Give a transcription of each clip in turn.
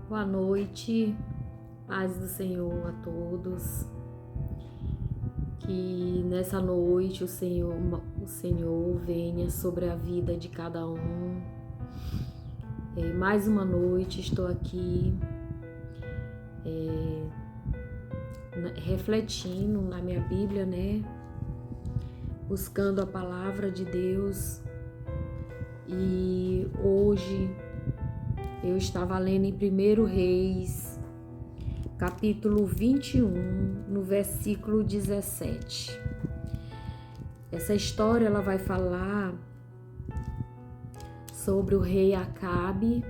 Boa noite, paz do Senhor a todos. Que nessa noite o Senhor venha sobre a vida de cada um. Mais uma noite estou aqui refletindo na minha Bíblia, né? Buscando a palavra de Deus. E hoje eu estava lendo em 1 Reis, capítulo 21, no versículo 17. Essa história ela vai falar sobre o rei Acabe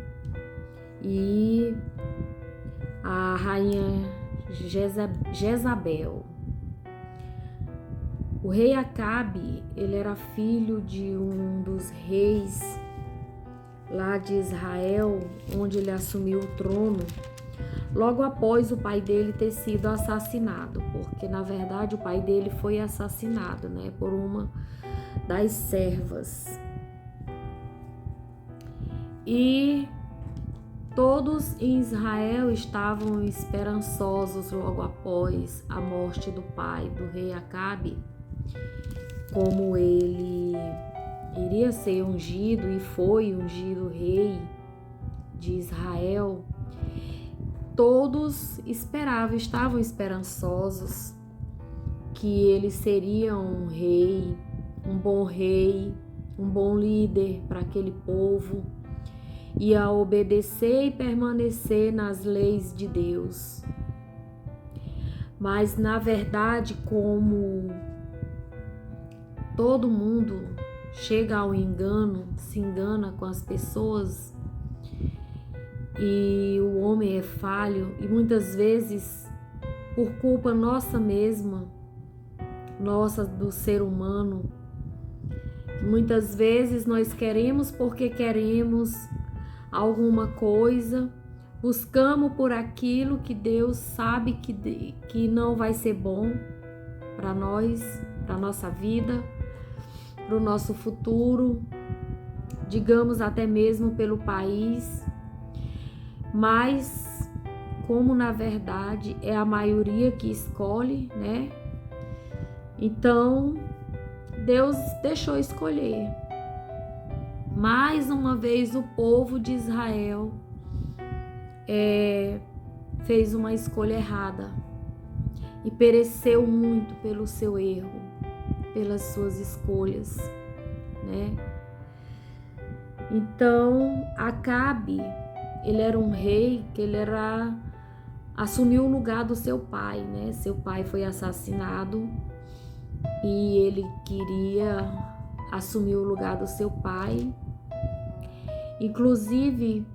e a rainha Jezabel. O rei Acabe, ele era filho de um dos reis lá de Israel, onde ele assumiu o trono logo após o pai dele ter sido assassinado, porque na verdade o pai dele foi assassinado, né, por uma das servas. E todos em Israel estavam esperançosos logo após a morte do pai do rei Acabe, como ele iria ser ungido e foi ungido rei de Israel. Todos estavam esperançosos que ele seria um rei, um bom líder para aquele povo, ia obedecer e permanecer nas leis de Deus. Mas na verdade, como todo mundo chega ao engano, se engana com as pessoas, e o homem é falho, e muitas vezes por culpa nossa mesma, do ser humano, muitas vezes nós queremos porque queremos alguma coisa, buscamos por aquilo que Deus sabe que não vai ser bom para nós, para nossa vida, para o nosso futuro, digamos até mesmo pelo país. Mas como na verdade é a maioria que escolhe, né? Então Deus deixou escolher. Mais uma vez o povo de Israel fez uma escolha errada e pereceu muito pelo seu erro, pelas suas escolhas, né? Então Acabe, ele era um rei que assumiu o lugar do seu pai, né? Seu pai foi assassinado e ele queria assumir o lugar do seu pai. Inclusive,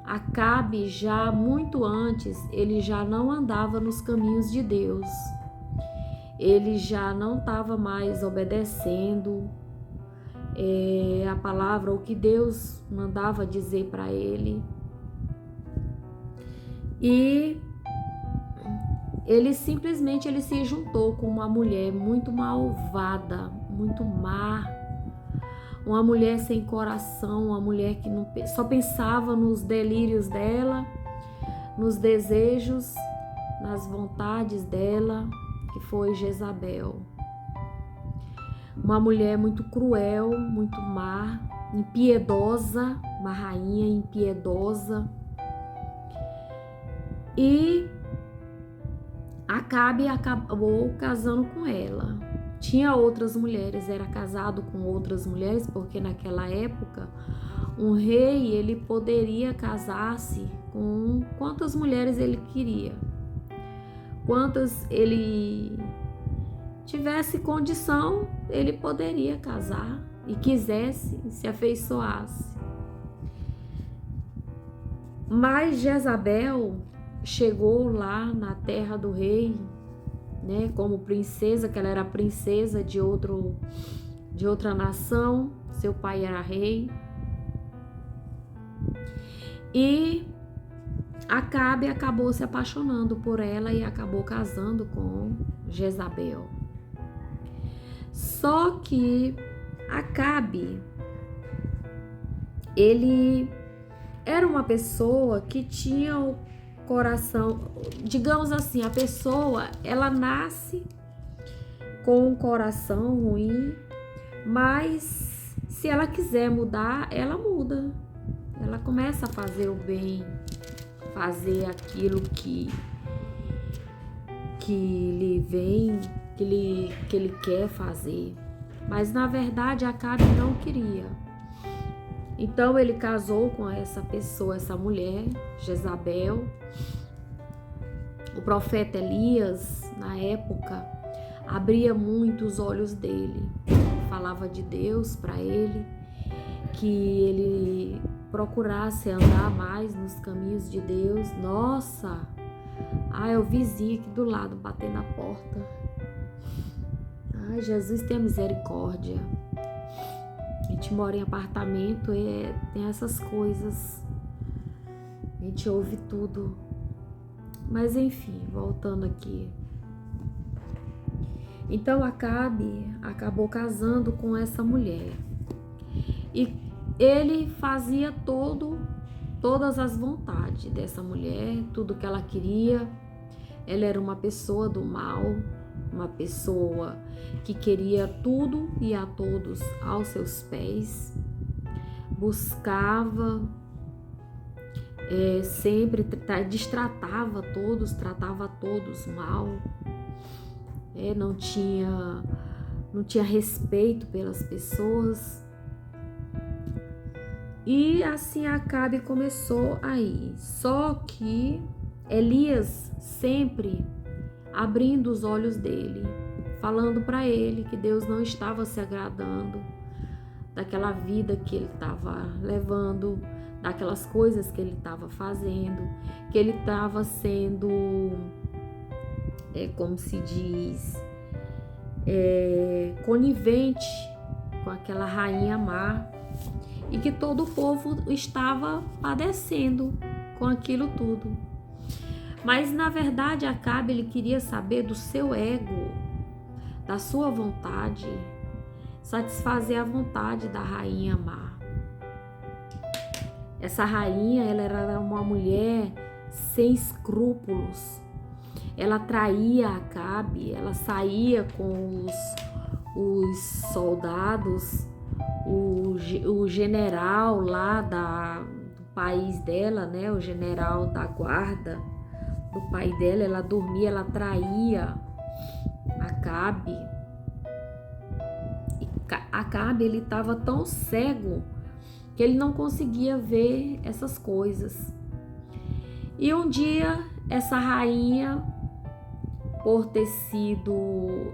Acabe, já muito antes, ele já não andava nos caminhos de Deus. Ele já não estava mais obedecendo a palavra, o que Deus mandava dizer para ele. E ele simplesmente se juntou com uma mulher muito malvada, muito má, uma mulher sem coração, uma mulher que só pensava nos delírios dela, nos desejos, nas vontades dela, que foi Jezabel. Uma mulher muito cruel, muito má, impiedosa, uma rainha impiedosa. E Acabe acabou casando com ela. Tinha outras mulheres, era casado com outras mulheres, porque naquela época um rei, ele poderia casar-se com quantas mulheres ele queria. Quantas ele tivesse condição, ele poderia casar e quisesse, se afeiçoasse. Mas Jezabel chegou lá na terra do rei, né, como princesa, que ela era princesa de outra nação, seu pai era rei. E Acabe acabou se apaixonando por ela e acabou casando com Jezabel. Só que Acabe, ele era uma pessoa que tinha o coração, digamos assim, a pessoa, ela nasce com um coração ruim, mas se ela quiser mudar, ela muda. Ela começa a fazer o bem, fazer aquilo que lhe vem, que ele quer fazer. Mas na verdade Acabe não queria. Então ele casou com essa pessoa, essa mulher, Jezabel. O profeta Elias, na época, abria muito os olhos dele. Falava de Deus para ele, que ele procurasse andar mais nos caminhos de Deus. Nossa! É o vizinho aqui do lado batendo na porta. Ai, Jesus tenha misericórdia. A gente mora em apartamento e tem essas coisas. A gente ouve tudo. Mas enfim, voltando aqui. Então Acabe acabou casando com essa mulher. E ele fazia todas as vontades dessa mulher, tudo que ela queria. Ela era uma pessoa do mal, uma pessoa que queria tudo e a todos aos seus pés, buscava, sempre destratava todos, tratava todos mal, não tinha respeito pelas pessoas. E assim Acabe começou aí. Só que Elias sempre abrindo os olhos dele, falando para ele que Deus não estava se agradando daquela vida que ele estava levando, daquelas coisas que ele estava fazendo, que ele estava sendo, como se diz, conivente com aquela rainha má, e que todo o povo estava padecendo com aquilo tudo. Mas na verdade Acabe, ele queria saber do seu ego, da sua vontade, satisfazer a vontade da rainha má. Essa rainha, ela era uma mulher sem escrúpulos. Ela traía Acabe, ela saía com os soldados, o general lá do país dela, né? O general da guarda do pai dela, ela dormia, ela traía Acabe. E Acabe, ele estava tão cego que ele não conseguia ver essas coisas. E um dia, essa rainha, por ter sido,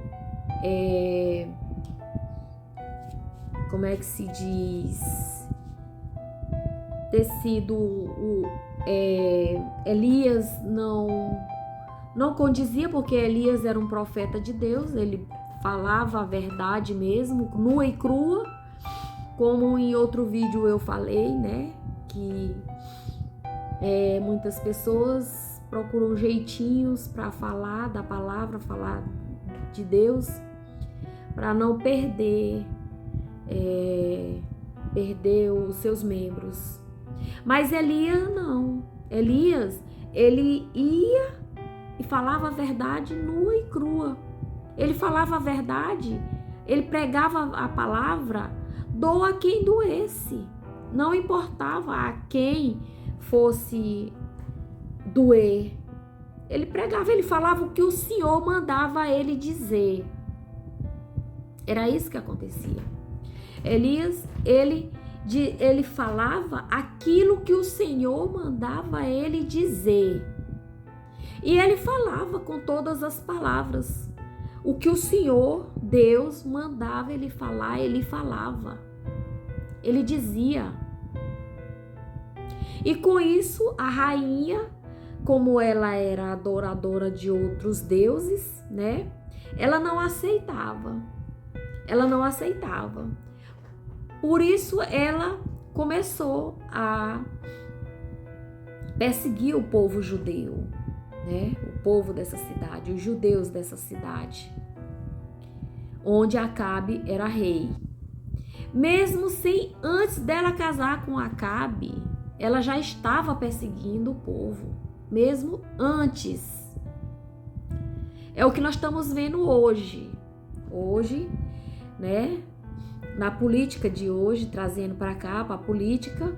como é que se diz? Ter sido Elias não condizia, porque Elias era um profeta de Deus, ele falava a verdade mesmo, nua e crua, como em outro vídeo eu falei, né? Que muitas pessoas procuram jeitinhos para falar da palavra, falar de Deus, para não perder os seus membros. Mas Elias não. Elias, ele ia e falava a verdade nua e crua. Ele falava a verdade, ele pregava a palavra, doa quem doesse. Não importava a quem fosse doer. Ele pregava, ele falava o que o Senhor mandava ele dizer. Era isso que acontecia. Elias, ele falava aquilo que o Senhor mandava ele dizer. E ele falava com todas as palavras. O que o Senhor, Deus, mandava ele falar, ele falava. Ele dizia. E com isso, a rainha, como ela era adoradora de outros deuses, né? Ela não aceitava. Ela não aceitava. Por isso, ela começou a perseguir o povo judeu, né? O povo dessa cidade, os judeus dessa cidade, onde Acabe era rei. Mesmo sem, antes dela casar com Acabe, ela já estava perseguindo o povo, mesmo antes. É o que nós estamos vendo hoje. Hoje, né? Na política de hoje, trazendo para cá, para a política,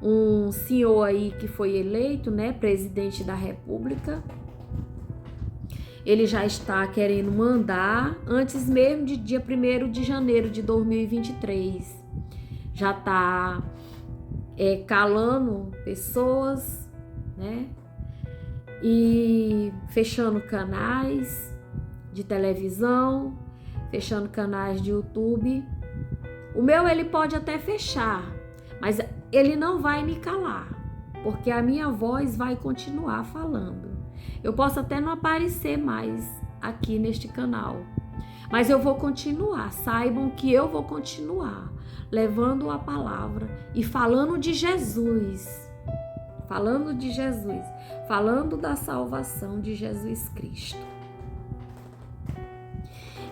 um senhor aí que foi eleito, né? Presidente da República. Ele já está querendo mandar, antes mesmo de dia 1º de janeiro de 2023. Já está calando pessoas, né? E fechando canais de televisão, fechando canais de YouTube. O meu ele pode até fechar, mas ele não vai me calar, porque a minha voz vai continuar falando. Eu posso até não aparecer mais aqui neste canal, mas eu vou continuar. Saibam que eu vou continuar levando a palavra e falando de Jesus, falando da salvação de Jesus Cristo.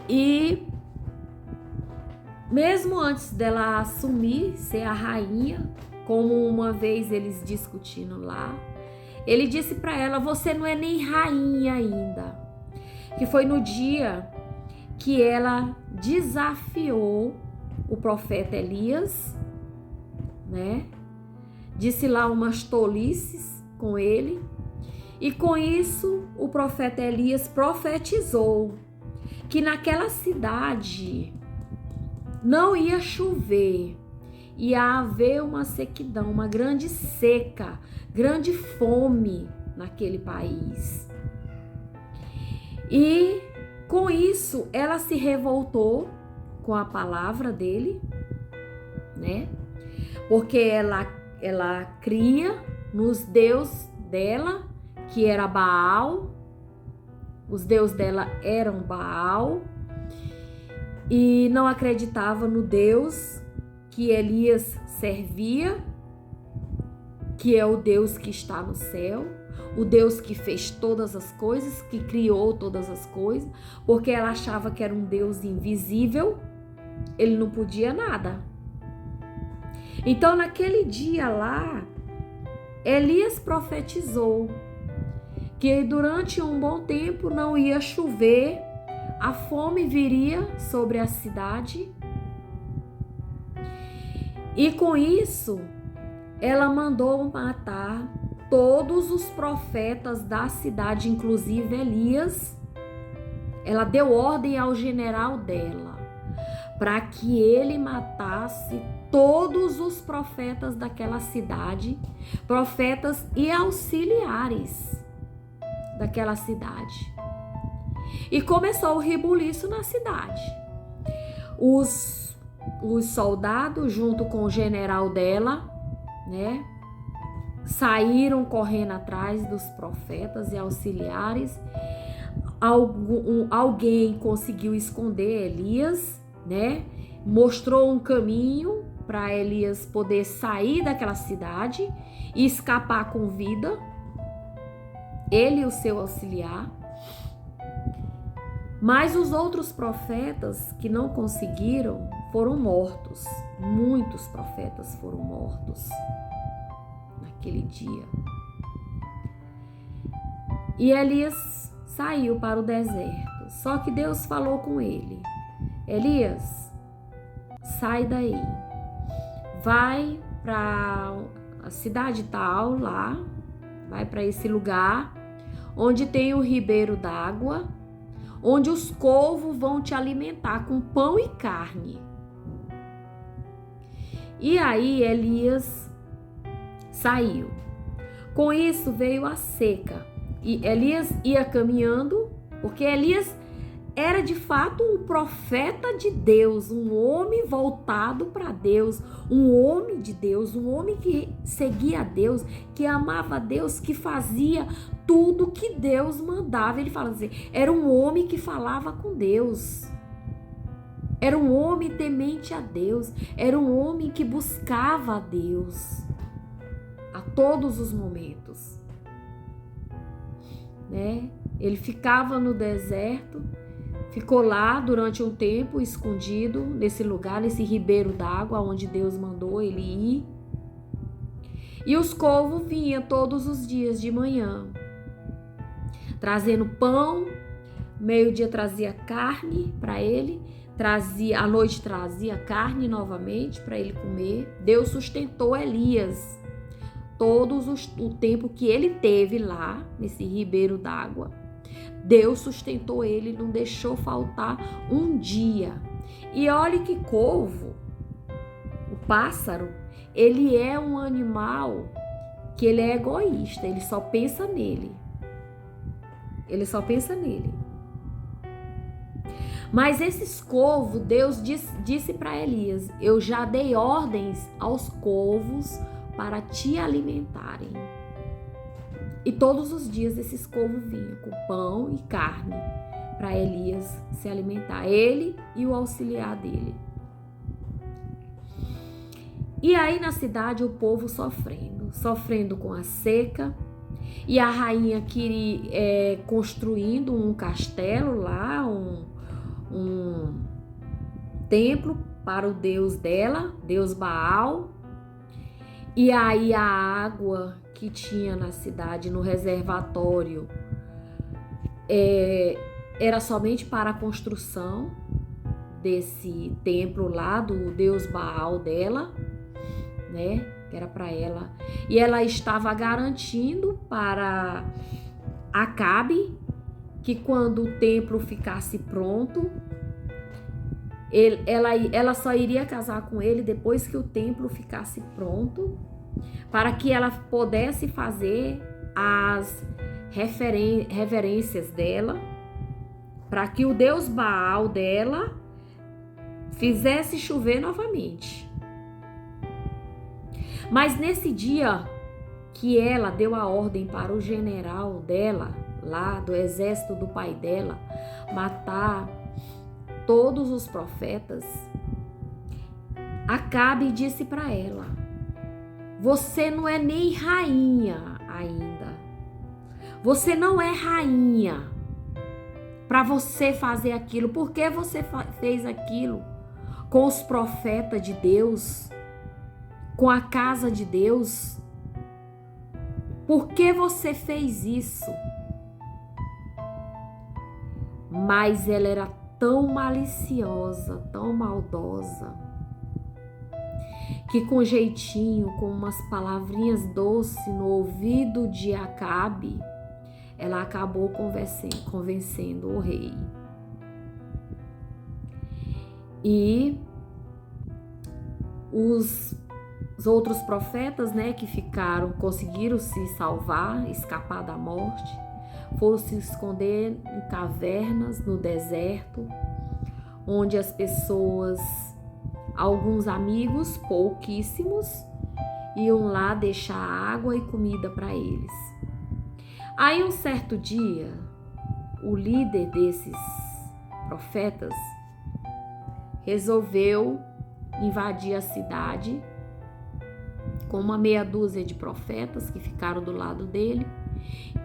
E mesmo antes dela assumir ser a rainha, como uma vez eles discutindo lá, ele disse para ela: você não é nem rainha ainda. Que foi no dia que ela desafiou o profeta Elias, né? Disse lá umas tolices com ele. E com isso o profeta Elias profetizou que naquela cidade não ia chover, ia haver uma sequidão, uma grande seca, grande fome naquele país. E com isso ela se revoltou com a palavra dele, né? Porque ela cria nos deuses dela, que era Baal. Os deuses dela eram Baal. E não acreditava no Deus que Elias servia, que é o Deus que está no céu, o Deus que fez todas as coisas, que criou todas as coisas, porque ela achava que era um Deus invisível, ele não podia nada. Então, naquele dia lá, Elias profetizou que durante um bom tempo não ia chover, a fome viria sobre a cidade. E com isso, ela mandou matar todos os profetas da cidade, inclusive Elias. Ela deu ordem ao general dela para que ele matasse todos os profetas daquela cidade, profetas e auxiliares daquela cidade. E começou o rebuliço na cidade. Os soldados, junto com o general dela, né, saíram correndo atrás dos profetas e auxiliares. Alguém conseguiu esconder Elias, né? Mostrou um caminho para Elias poder sair daquela cidade e escapar com vida, ele e o seu auxiliar. Mas os outros profetas que não conseguiram foram mortos. Muitos profetas foram mortos naquele dia. E Elias saiu para o deserto. Só que Deus falou com ele: Elias, sai daí. Vai para a cidade tal lá. Vai para esse lugar onde tem o ribeiro d'água, onde os corvos vão te alimentar com pão e carne. E aí Elias saiu. Com isso veio a seca. E Elias ia caminhando, porque Elias era de fato um profeta de Deus, um homem voltado para Deus, um homem de Deus, um homem que seguia a Deus, que amava a Deus, que fazia tudo que Deus mandava. Ele fala assim, era um homem que falava com Deus, era um homem temente a Deus, era um homem que buscava a Deus a todos os momentos, né? Ele ficava no deserto, ficou lá durante um tempo escondido nesse lugar, nesse ribeiro d'água onde Deus mandou ele ir. E os corvos vinham todos os dias de manhã, trazendo pão, meio-dia trazia carne para ele, à noite trazia carne novamente para ele comer. Deus sustentou Elias o tempo que ele teve lá nesse ribeiro d'água. Deus sustentou ele, não deixou faltar um dia. E olhe que corvo, o pássaro, ele é um animal que ele é egoísta, ele só pensa nele. Ele só pensa nele. Mas esses corvos, Deus disse para Elias: eu já dei ordens aos corvos para te alimentarem. E todos os dias esses corvos vinham com pão e carne para Elias se alimentar, ele e o auxiliar dele. E aí na cidade o povo sofrendo com a seca, e a rainha queria construindo um castelo lá, um templo para o deus dela, Deus Baal. E aí a água que tinha na cidade, no reservatório, era somente para a construção desse templo lá do deus Baal dela, né? Que era para ela. E ela estava garantindo para Acabe que quando o templo ficasse pronto, ela só iria casar com ele depois que o templo ficasse pronto, para que ela pudesse fazer as reverências dela, para que o deus Baal dela fizesse chover novamente. Mas nesse dia que ela deu a ordem para o general dela, lá do exército do pai dela, matar todos os profetas, Acabe disse para ela: você não é nem rainha ainda. Você não é rainha para você fazer aquilo. Por que você fez aquilo com os profetas de Deus, com a casa de Deus? Por que você fez isso? Mas ela era tão maliciosa, tão maldosa, que com jeitinho, com umas palavrinhas doces no ouvido de Acabe, ela acabou convencendo o rei. E os outros profetas, né, que conseguiram se salvar, escapar da morte, foram se esconder em cavernas no deserto, onde as pessoas, alguns amigos, pouquíssimos, iam lá deixar água e comida para eles. Aí um certo dia, o líder desses profetas resolveu invadir a cidade com uma meia dúzia de profetas que ficaram do lado dele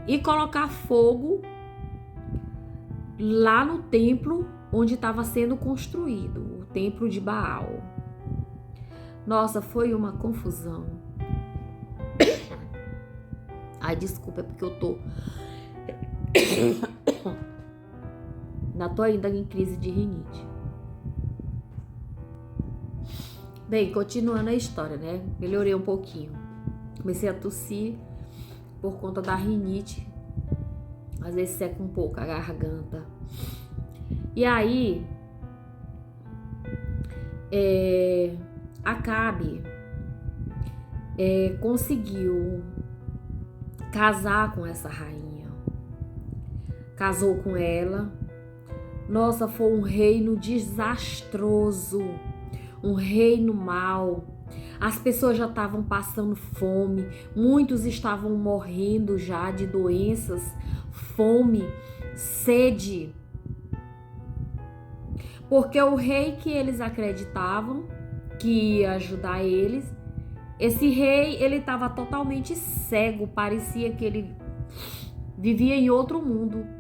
e colocar fogo lá no templo onde estava sendo construído, o templo de Baal. Nossa, foi uma confusão. Ai, desculpa, é porque eu tô ainda tô em crise de rinite. Bem, continuando a história, né? Melhorei um pouquinho. Comecei a tossir por conta da rinite. Às vezes seca um pouco a garganta. E aí, Acabe conseguiu casar com essa rainha. Casou com ela. Nossa, foi um reino desastroso. Um reino mau. As pessoas já estavam passando fome, muitos estavam morrendo já de doenças, fome, sede. Porque o rei que eles acreditavam que ia ajudar eles, esse rei, ele estava totalmente cego, parecia que ele vivia em outro mundo.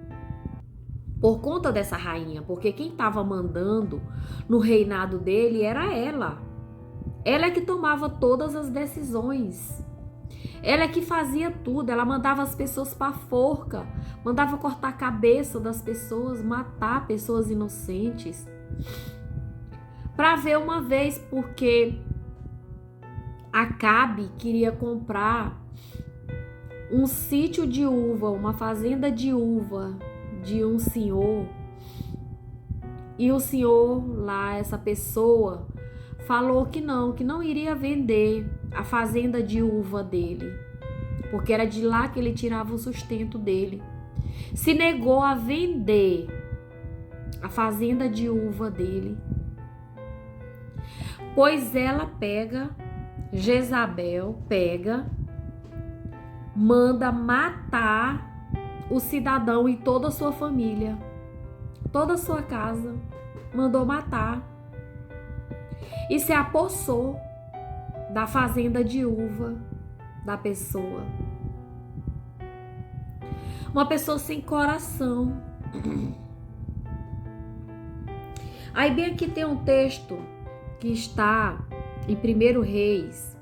Por conta dessa rainha, porque quem estava mandando no reinado dele era ela. Ela é que tomava todas as decisões. Ela é que fazia tudo, ela mandava as pessoas para forca, mandava cortar a cabeça das pessoas, matar pessoas inocentes. Para ver uma vez, porque Acabe queria comprar um sítio de uva, uma fazenda de uva de um senhor. E o senhor lá, essa pessoa, falou que não iria vender a fazenda de uva dele, porque era de lá que ele tirava o sustento dele. Se negou a vender a fazenda de uva dele. Pois ela Jezabel manda matar o cidadão e toda a sua família, toda a sua casa, mandou matar. E se apossou da fazenda de uva da pessoa. Uma pessoa sem coração. Aí bem aqui tem um texto que está em 1 Reis,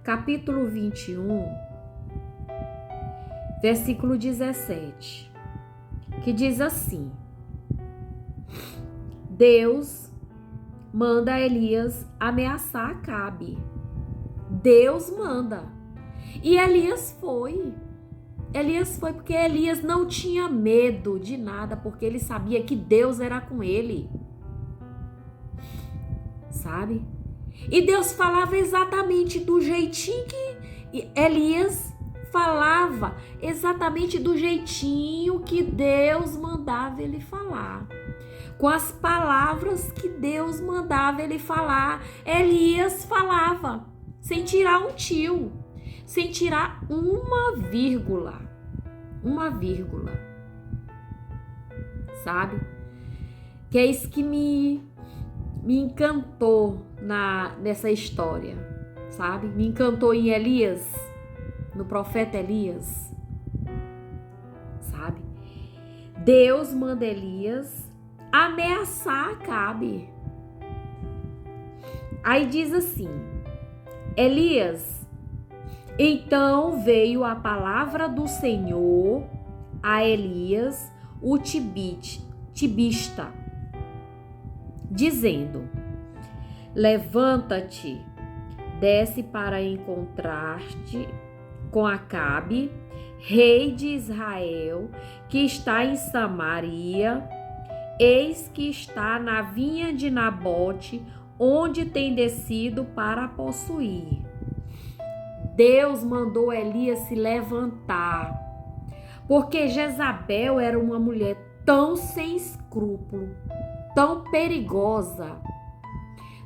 capítulo 21, versículo 17, que diz assim: Deus manda Elias ameaçar Acabe. Deus manda. E Elias foi porque Elias não tinha medo de nada, porque ele sabia que Deus era com ele. Sabe? E Deus falava exatamente do jeitinho que Elias falava, exatamente do jeitinho que Deus mandava ele falar. Com as palavras que Deus mandava ele falar, Elias falava, sem tirar um tio, sem tirar uma vírgula. Sabe? Que é isso que me encantou nessa história, sabe? Me encantou em Elias, no profeta Elias, sabe? Deus manda Elias ameaçar Acabe. Aí diz assim: Elias, então veio a palavra do Senhor a Elias, o tibista, dizendo: levanta-te, desce para encontrar-te com Acabe, rei de Israel, que está em Samaria. Eis que está na vinha de Nabote, onde tem descido para possuir. Deus mandou Elias se levantar, porque Jezabel era uma mulher tão sem escrúpulo, tão perigosa.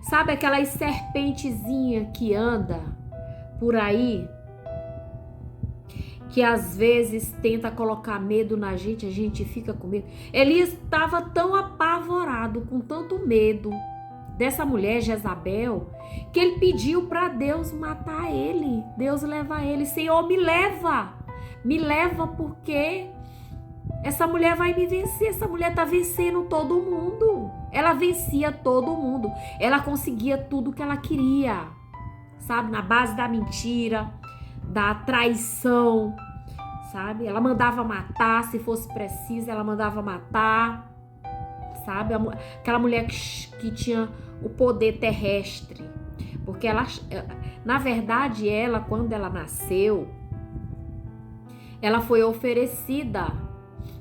Sabe aquelas serpentezinhas que anda por aí, que às vezes tenta colocar medo na gente, a gente fica com medo. Elias estava tão apavorado, com tanto medo dessa mulher Jezabel, que ele pediu para Deus matar ele. Deus levar ele. Senhor, me leva, porque essa mulher vai me vencer. Essa mulher tá vencendo todo mundo. Ela vencia todo mundo. Ela conseguia tudo que ela queria, sabe? Na base da mentira, da traição, sabe? Ela mandava matar, se fosse preciso, ela mandava matar, sabe? Aquela mulher que tinha o poder terrestre, porque ela, na verdade, quando ela nasceu, ela foi oferecida,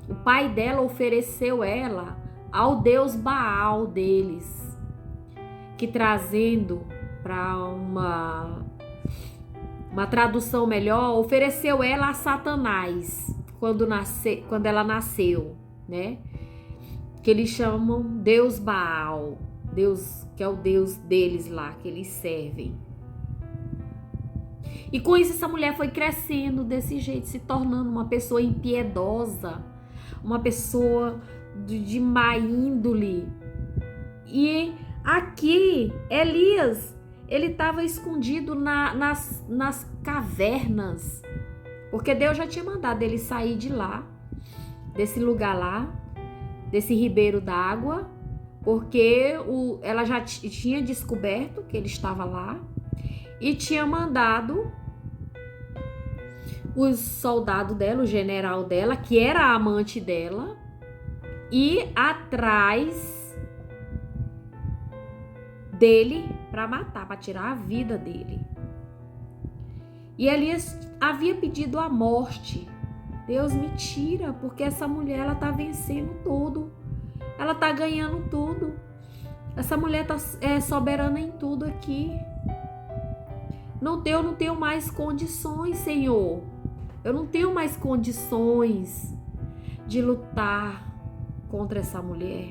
o pai dela ofereceu ela ao deus Baal deles, que trazendo para uma tradução melhor, ofereceu ela a Satanás quando ela nasceu, né? Que eles chamam Deus Baal, Deus que é o Deus deles lá, que eles servem. E com isso essa mulher foi crescendo desse jeito, se tornando uma pessoa impiedosa, uma pessoa de má índole. E aqui Elias, ele estava escondido nas cavernas, porque Deus já tinha mandado ele sair de lá, desse lugar lá, desse ribeiro d'água, porque ela já tinha descoberto que ele estava lá e tinha mandado os soldados dela, o general dela, que era a amante dela, ir atrás dele para matar, para tirar a vida dele. E Elias havia pedido a morte. Deus, me tira, porque essa mulher, ela tá vencendo tudo. Ela tá ganhando tudo. Essa mulher tá soberana em tudo aqui. Eu não tenho mais condições, Senhor. Eu não tenho mais condições de lutar contra essa mulher,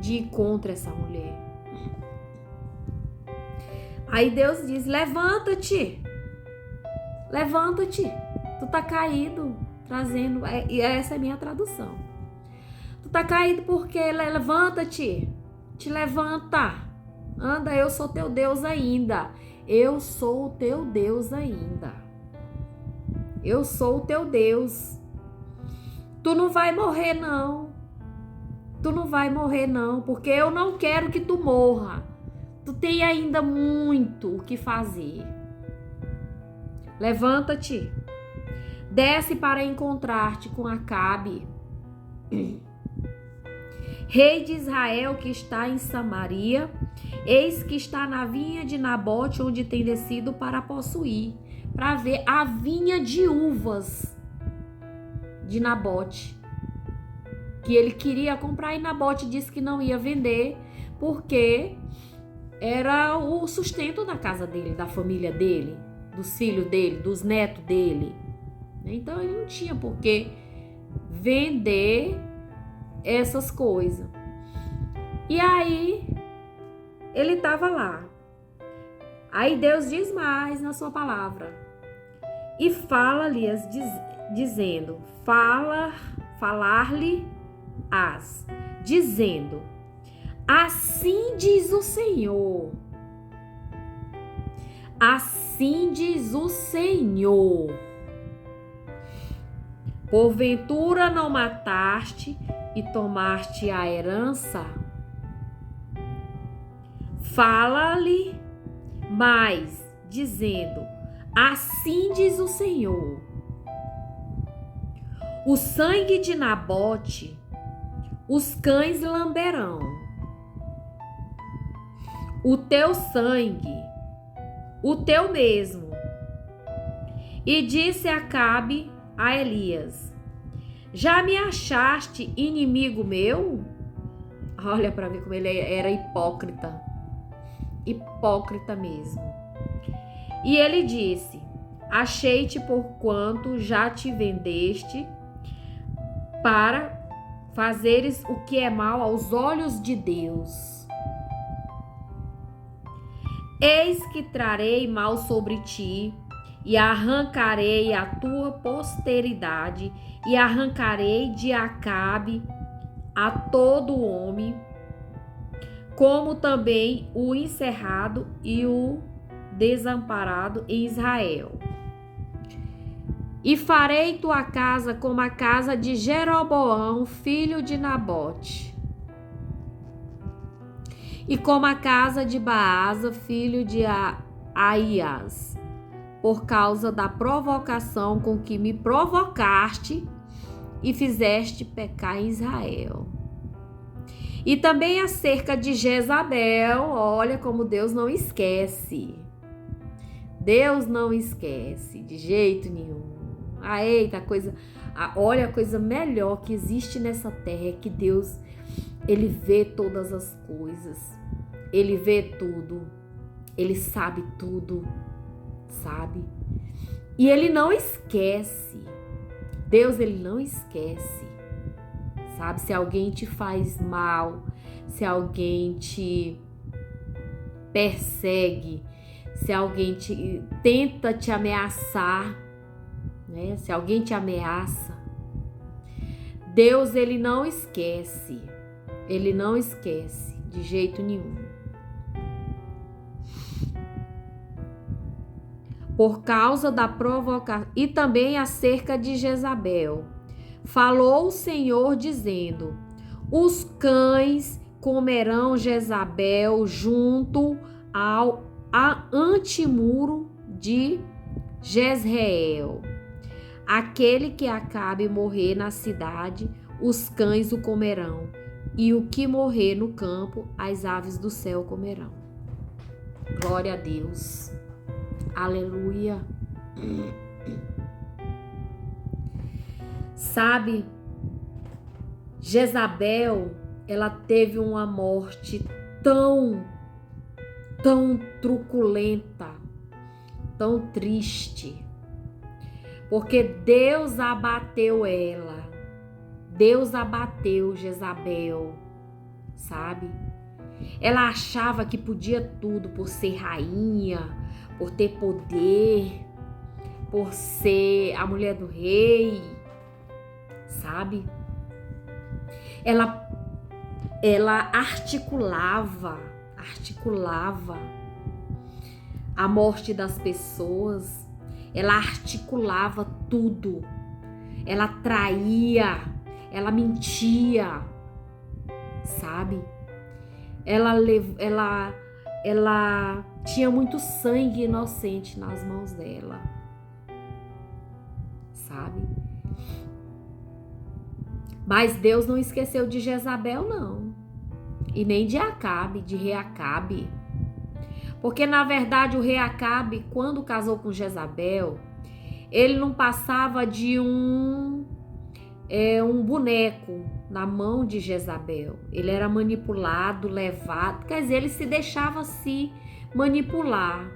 de ir contra essa mulher. Aí Deus diz: levanta-te, levanta-te, tu tá caído, trazendo, e essa é a minha tradução. Tu tá caído porque levanta-te, te levanta, anda, eu sou teu Deus ainda, eu sou o teu Deus ainda. Eu sou o teu Deus. Tu não vai morrer não. Tu não vai morrer não, porque eu não quero que tu morra. Tu tem ainda muito o que fazer. Levanta-te. Desce para encontrar-te com Acabe, rei de Israel, que está em Samaria. Eis que está na vinha de Nabote, onde tem descido para possuir, para ver a vinha de uvas de Nabote, que ele queria comprar, e Nabote disse que não ia vender, porque era o sustento da casa dele, da família dele, dos filhos dele, dos netos dele. Então ele não tinha por que vender essas coisas. E aí ele estava lá. Aí Deus diz mais na sua palavra. E fala-lhes dizendo, falar-lhe-as, dizendo: assim diz o Senhor. Assim diz o Senhor. Porventura não mataste e tomaste a herança? Fala-lhe mais, dizendo: assim diz o Senhor. O sangue de Nabote os cães lamberão. O teu sangue, o teu mesmo. E disse Acabe a Elias: já me achaste inimigo meu? Olha para ver como ele era hipócrita. Hipócrita mesmo. E ele disse: achei-te porquanto já te vendeste para fazeres o que é mal aos olhos de Deus. Eis que trarei mal sobre ti, e arrancarei a tua posteridade, e arrancarei de Acabe a todo homem, como também o encerrado e o desamparado em Israel. E farei tua casa como a casa de Jeroboão, filho de Nabote, e como a casa de Baasa, filho de Ahias, por causa da provocação com que me provocaste e fizeste pecar em Israel. E também acerca de Jezabel, olha como Deus não esquece. Deus não esquece de jeito nenhum. Eita, olha, a coisa melhor que existe nessa terra é que Deus, ele vê todas as coisas. Ele vê tudo. Ele sabe tudo. Sabe? E ele não esquece. Deus, ele não esquece. Sabe? Se alguém te faz mal, se alguém te persegue, se alguém tenta te ameaçar, né? Se alguém te ameaça, Deus, ele não esquece. Ele não esquece de jeito nenhum. Por causa da provocação, e também acerca de Jezabel, falou o Senhor dizendo: os cães comerão Jezabel junto ao antemuro de Jezreel. aquele que Acabe morrer na cidade, os cães o comerão, e o que morrer no campo, as aves do céu comerão. Glória a Deus. Aleluia. Sabe, Jezabel, ela teve uma morte tão truculenta, tão triste, porque Deus abateu ela. Deus abateu Jezabel, sabe? Ela achava que podia tudo por ser rainha, por ter poder, por ser a mulher do rei, sabe? Ela articulava a morte das pessoas, ela articulava tudo, ela traía, ela mentia, sabe? Ela tinha muito sangue inocente nas mãos dela, sabe? Mas Deus não esqueceu de Jezabel, não. E nem de Acabe, de rei Acabe. Porque, na verdade, o rei Acabe, quando casou com Jezabel, ele não passava de um boneco na mão de Jezabel. Ele era manipulado, levado, quer dizer, ele se deixava se manipular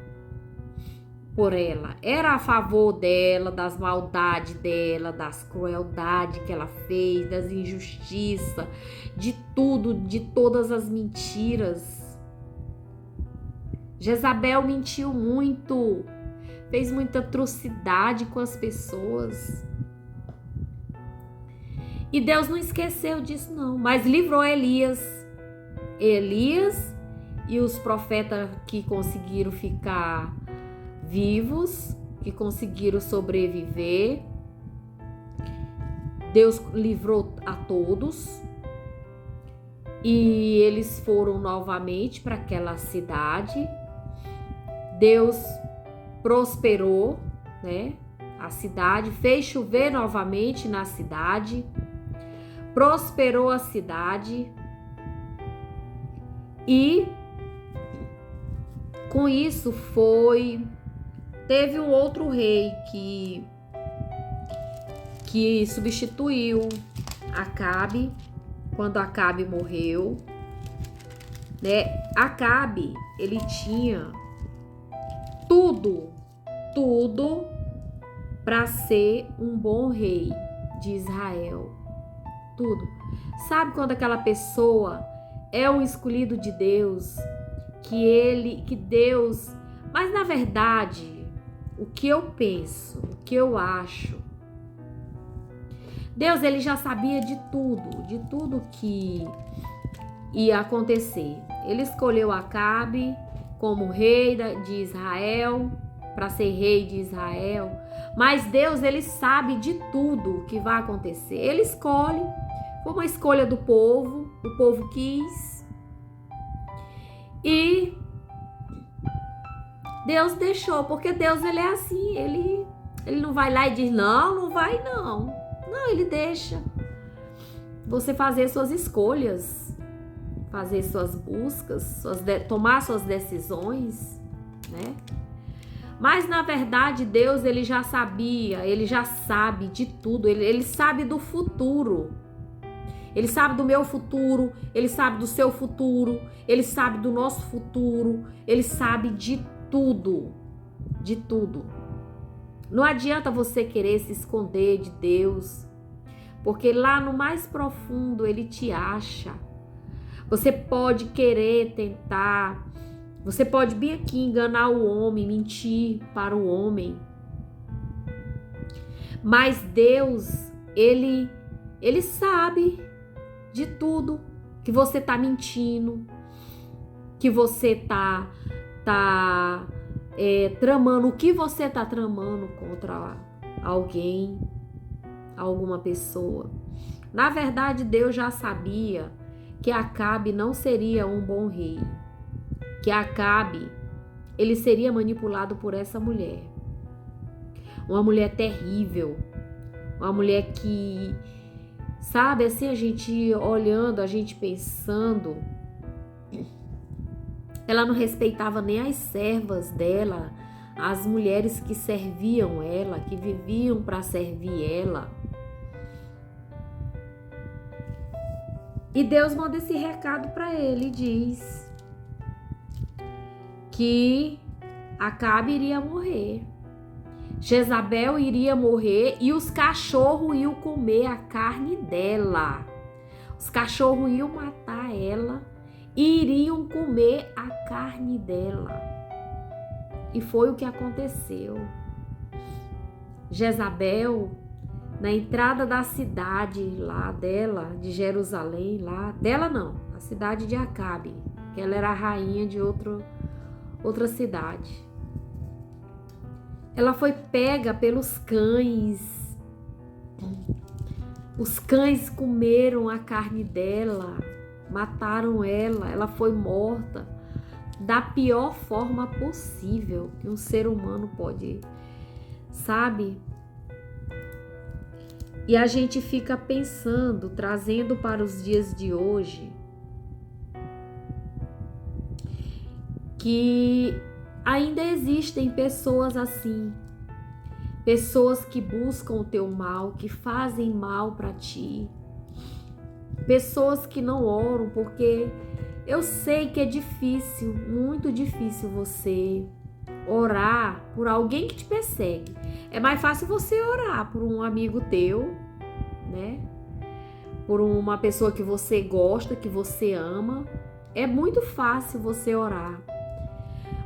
por ela. Era a favor dela, das maldades dela, das crueldades que ela fez, das injustiças, de tudo, de todas as mentiras. Jezabel mentiu muito, fez muita atrocidade com as pessoas. E Deus não esqueceu disso, não, mas livrou Elias e os profetas que conseguiram ficar vivos, que conseguiram sobreviver. Deus livrou a todos e eles foram novamente para aquela cidade. Deus prosperou, né, a cidade, fez chover novamente na cidade, prosperou a cidade e com isso teve um outro rei que substituiu Acabe quando Acabe morreu, né? Acabe, ele tinha tudo para ser um bom rei de Israel. Tudo. Sabe quando aquela pessoa é um escolhido de Deus, que Deus, mas na verdade, o que eu penso, o que eu acho, Deus, ele já sabia de tudo que ia acontecer. Ele escolheu Acabe como rei de Israel, para ser rei de Israel, mas Deus, ele sabe de tudo que vai acontecer. Ele escolhe, foi uma escolha do povo, o povo quis, e Deus deixou, porque Deus, ele é assim, ele não vai lá e diz, não vai não. Não, ele deixa você fazer suas escolhas, fazer suas buscas, tomar suas decisões, né? Mas na verdade Deus, ele já sabia, ele já sabe de tudo, ele sabe do futuro. Ele sabe do meu futuro, ele sabe do seu futuro, ele sabe do nosso futuro, ele sabe de tudo, de tudo. Não adianta você querer se esconder de Deus, porque lá no mais profundo ele te acha. Você pode querer tentar, você pode vir aqui enganar o homem, mentir para o homem. Mas Deus, ele sabe de tudo, que você tá mentindo, que você tá tramando, o que você tá tramando contra alguém, alguma pessoa. Na verdade, Deus já sabia que Acabe não seria um bom rei, que Acabe, ele seria manipulado por essa mulher, uma mulher terrível, Uma mulher que, sabe, assim, a gente olhando, a gente pensando, ela não respeitava nem as servas dela, as mulheres que serviam ela, que viviam para servir ela. E Deus manda esse recado para ele, diz que Acabe iria morrer, Jezabel iria morrer e os cachorros iam comer a carne dela. Os cachorros iam matar ela e iriam comer a carne dela. E foi o que aconteceu. Jezabel, na entrada da cidade lá dela, de Jerusalém, lá dela não, a cidade de Acabe, que ela era a rainha de outra cidade. Ela foi pega pelos cães. Os cães comeram a carne dela, mataram ela, ela foi morta da pior forma possível que um ser humano pode, sabe? E a gente fica pensando, trazendo para os dias de hoje, que ainda existem pessoas assim, pessoas que buscam o teu mal, que fazem mal para ti, pessoas que não oram, porque eu sei que é difícil, muito difícil você orar por alguém que te persegue. É mais fácil você orar por um amigo teu, né? Por uma pessoa que você gosta, que você ama. É muito fácil você orar.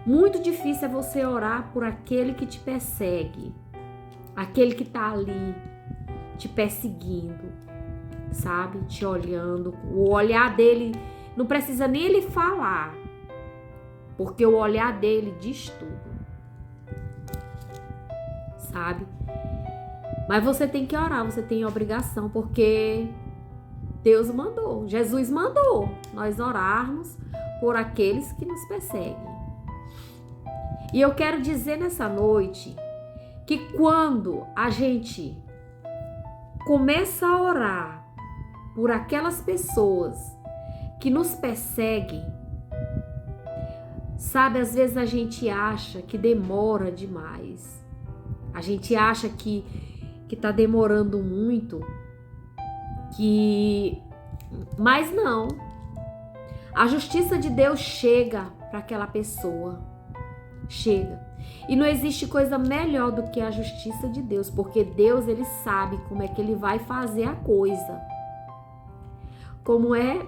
Muito difícil é você orar por aquele que te persegue, aquele que tá ali te perseguindo, sabe? Te olhando. O olhar dele não precisa nem ele falar, porque o olhar dele diz tudo, sabe? Mas você tem que orar, você tem obrigação, porque Deus mandou, Jesus mandou nós orarmos por aqueles que nos perseguem. E eu quero dizer nessa noite que quando a gente começa a orar por aquelas pessoas que nos perseguem, sabe, às vezes a gente acha que demora demais. A gente acha que tá demorando muito, mas não. A justiça de Deus chega para aquela pessoa. Chega. E não existe coisa melhor do que a justiça de Deus, porque Deus, ele sabe como é que ele vai fazer a coisa. Como é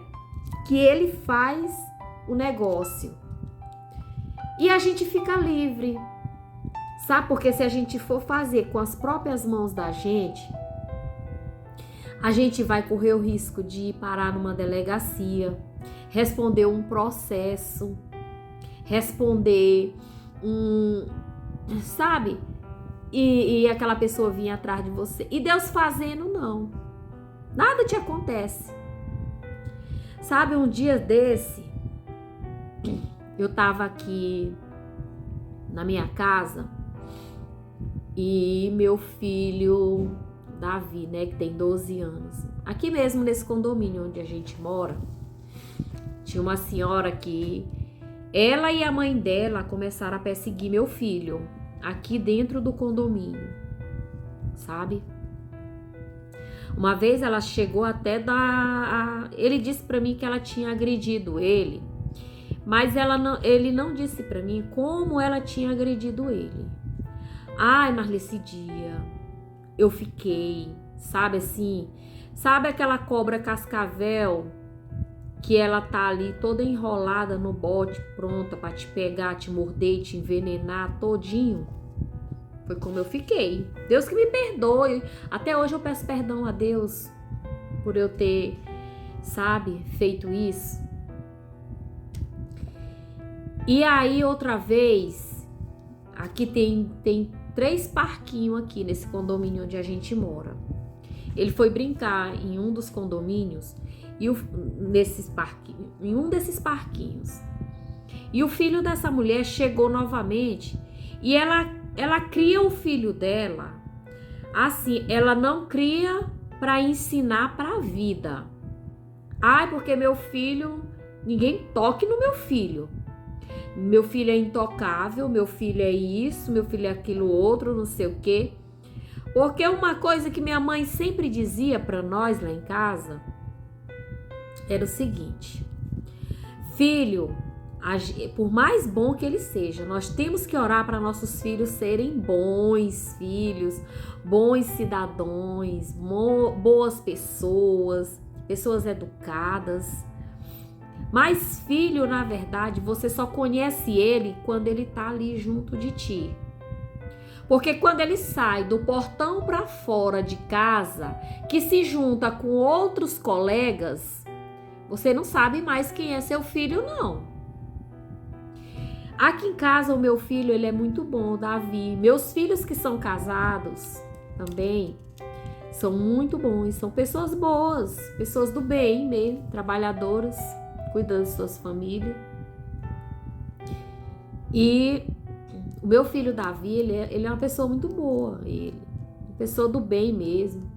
que ele faz o negócio. E a gente fica livre. Sabe? Porque se a gente for fazer com as próprias mãos da gente, a gente vai correr o risco de parar numa delegacia, responder um processo, responder sabe? E aquela pessoa vinha atrás de você. E Deus fazendo, não. Nada te acontece. Sabe, um dia desse, eu tava aqui na minha casa e meu filho Davi, né, que tem 12 anos, aqui mesmo nesse condomínio onde a gente mora, tinha uma senhora que ela e a mãe dela começaram a perseguir meu filho aqui dentro do condomínio, sabe? Uma vez ela chegou até ele disse pra mim que ela tinha agredido ele, mas ele não disse pra mim como ela tinha agredido ele. Ai, mas nesse dia eu fiquei, sabe assim, sabe aquela cobra cascavel que ela tá ali toda enrolada no bote, pronta pra te pegar, te morder, te envenenar todinho? Foi como eu fiquei. Deus que me perdoe. Até hoje eu peço perdão a Deus por eu ter, sabe, feito isso. E aí outra vez, aqui tem 3 parquinhos aqui nesse condomínio onde a gente mora. Ele foi brincar em um dos condomínios e em um desses parquinhos. E o filho dessa mulher chegou novamente e ela cria o filho dela Assim, ela não cria para ensinar para a vida. Ai, porque meu filho, ninguém toque no meu filho. Meu filho é intocável, meu filho é isso, meu filho é aquilo outro, não sei o quê. Porque uma coisa que minha mãe sempre dizia para nós lá em casa era o seguinte: filho, por mais bom que ele seja, nós temos que orar para nossos filhos serem bons filhos, bons cidadãos, boas pessoas, pessoas educadas. Mas filho, na verdade, você só conhece ele quando ele tá ali junto de ti. Porque quando ele sai do portão para fora de casa, que se junta com outros colegas, você não sabe mais quem é seu filho, não. Aqui em casa, o meu filho, ele é muito bom, o Davi. Meus filhos que são casados também são muito bons, são pessoas boas, pessoas do bem mesmo, trabalhadoras, cuidando de suas famílias. E o meu filho Davi, ele é uma pessoa muito boa, uma pessoa do bem mesmo.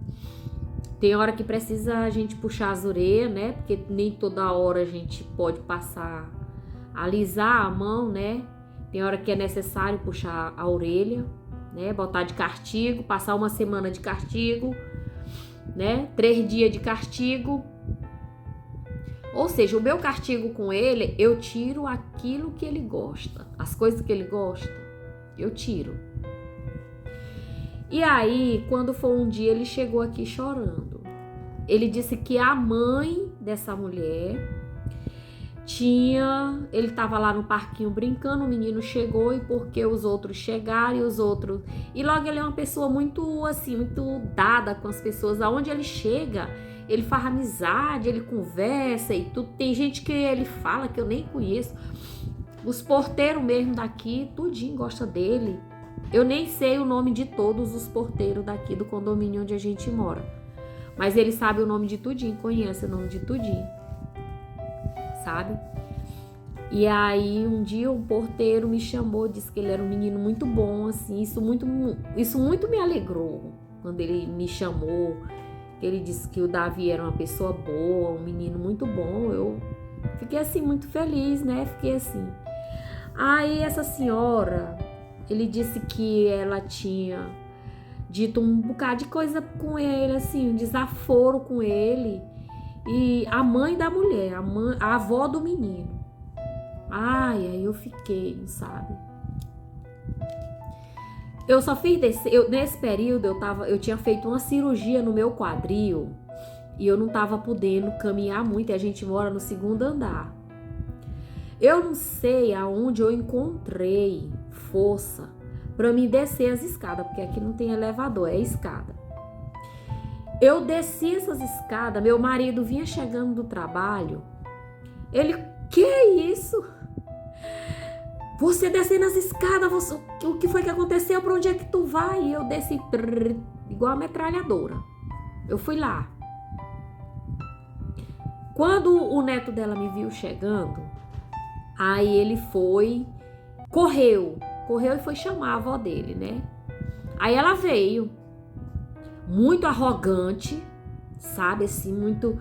Tem hora que precisa a gente puxar as orelhas, né? Porque nem toda hora a gente pode passar, alisar a mão, né? Tem hora que é necessário puxar a orelha, né? Botar de castigo, passar uma semana de castigo, né? 3 dias de castigo. Ou seja, o meu castigo com ele, eu tiro aquilo que ele gosta. As coisas que ele gosta, eu tiro. E aí, quando foi um dia, ele chegou aqui chorando. Ele disse que a mãe dessa mulher ele estava lá no parquinho brincando, o menino chegou e porque os outros chegaram e logo ele é uma pessoa muito assim, muito dada com as pessoas, aonde ele chega, ele faz amizade, ele conversa e tudo. Tem gente que ele fala que eu nem conheço, os porteiros mesmo daqui, tudinho gosta dele. Eu nem sei o nome de todos os porteiros daqui do condomínio onde a gente mora, mas ele sabe o nome de tudinho, conhece o nome de tudinho, sabe? E aí um dia um porteiro me chamou, disse que ele era um menino muito bom, assim, isso muito me alegrou quando ele me chamou, que ele disse que o Davi era uma pessoa boa, um menino muito bom. Eu fiquei assim muito feliz, né? Fiquei assim. Aí essa senhora, ele disse que ela tinha dito um bocado de coisa com ele, assim, um desaforo com ele. E a mãe da mulher, a avó do menino. Ai, aí eu fiquei, sabe? Eu só fiz nesse período eu tinha feito uma cirurgia no meu quadril e eu não tava podendo caminhar muito, e a gente mora no 2º andar. Eu não sei aonde eu encontrei força para me descer as escadas, porque aqui não tem elevador, é escada. Eu desci essas escadas, meu marido vinha chegando do trabalho, ele, que é isso? Você descendo as escadas, o que foi que aconteceu? Pra onde é que tu vai? E eu desci igual a metralhadora. Eu fui lá. Quando o neto dela me viu chegando, aí ele correu e foi chamar a avó dele, né? Aí ela veio, muito arrogante, sabe, assim, muito